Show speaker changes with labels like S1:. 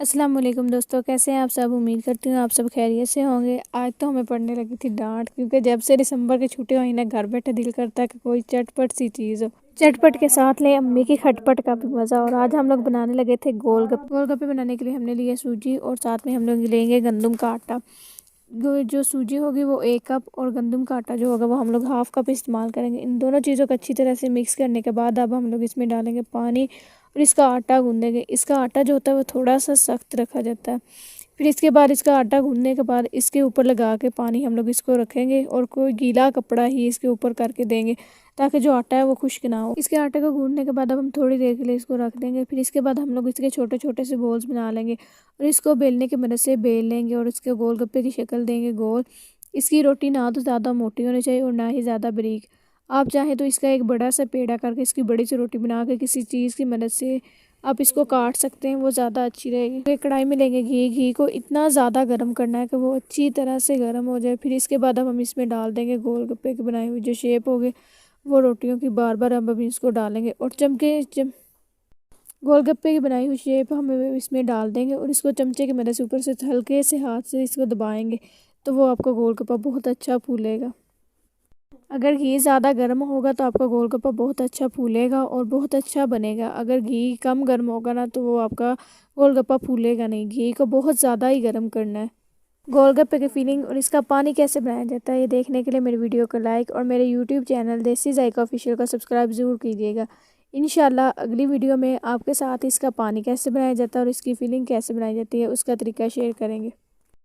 S1: अस्सलाम वालेकुम दोस्तों, कैसे हैं आप सब। उम्मीद करती हूँ आप सब खैरियत से होंगे। आज तो हमें पड़ने लगी थी डांट, क्योंकि जब से दिसंबर की छुट्टी हुई ना, घर बैठे दिल करता है कि कोई चटपट सी चीज़ हो। चटपट के साथ ले अम्मी की खटपट का भी मज़ा। और आज हम लोग बनाने लगे थे गोलगप्पे बनाने के लिए हमने लिया सूजी, और साथ में हम लोग लेंगे गंदम का आटा। जो सूजी होगी वो 1 कप, और गंदम का आटा जो होगा वो हम लोग हाफ़ कप इस्तेमाल करेंगे। इन दोनों चीज़ों को अच्छी तरह से मिक्स करने के बाद अब हम लोग इसमें डालेंगे पानी, और इसका आटा गूँधेंगे। इसका आटा जो होता है वो थोड़ा सा सख्त रखा जाता है। फिर इसके बाद इसका आटा गूँधने के बाद इसके ऊपर लगा के पानी हम लोग इसको रखेंगे, और कोई गीला कपड़ा ही इसके ऊपर करके देंगे, ताकि जो आटा है वो खुश्क ना हो। इसके आटे को गूँधने के बाद अब हम थोड़ी देर के लिए इसको रख देंगे। फिर इसके बाद हम लोग इसके छोटे छोटे से बॉल्स बना लेंगे, और इसको बेलने की मदद से बेल लेंगे, और इसके गोलगप्पे की शक्ल देंगे गोल। इसकी रोटी ना तो ज़्यादा मोटी होनी चाहिए और ना ही ज़्यादा बारीक। आप चाहें तो इसका एक बड़ा सा पेड़ा करके इसकी बड़ी सी रोटी बना के किसी चीज़ की मदद से आप इसको काट सकते हैं, वो ज़्यादा अच्छी रहेगी। एक कढ़ाई में लेंगे घी को इतना ज़्यादा गर्म करना है कि वो अच्छी तरह से गर्म हो जाए। फिर इसके बाद अब हम इसमें डाल देंगे गोलगप्पे की बनाई हुई जो शेप हो गए वो रोटियों की। बार बार हम अभी इसको डालेंगे, और गोलगप्पे की बनाई हुई शेप हम इसमें डाल देंगे, और इसको चमचे की मदद से ऊपर से हल्के से हाथ से इसको दबाएंगे, तो वो आपका गोलगप्पा बहुत अच्छा फूलेगा। अगर घी ज़्यादा गर्म होगा तो आपका गोलगप्पा बहुत अच्छा फूलेगा और बहुत अच्छा बनेगा। अगर घी कम गर्म होगा ना, तो वो आपका गोलगप्पा फूलेगा नहीं। घी को बहुत ज़्यादा ही गर्म करना है। गोलगप्पे की फीलिंग और इसका पानी कैसे बनाया जाता है, ये देखने के लिए मेरी वीडियो को लाइक और मेरे यूट्यूब चैनल देसी जायका ऑफिशियल का सब्सक्राइब ज़रूर कीजिएगा। इंशाल्लाह अगली वीडियो में आपके साथ इसका पानी कैसे बनाया जाता है और इसकी फीलिंग कैसे बनाई जाती है उसका तरीका शेयर करेंगे।